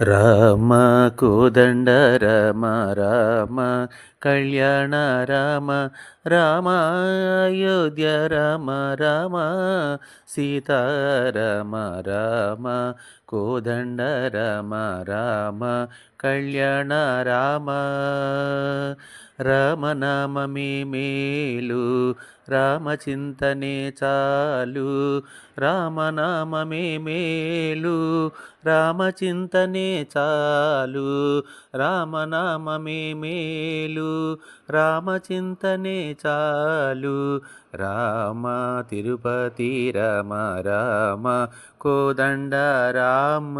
రామ కోదండ రామ రామ కళ్యాణ రామ రామ అయోధ్య రామ రామ సీతారామ రామ కోదండ రామ రామ కళ్యాణ రామ రామనామమే మేలు రామచింతనే చాలు రామనామమే మేలు రామచింతనే చాలు రామనామమే మేలు రామచింతనే చాలు రామ తిరుపతి రామ రామ కోదండ రామ.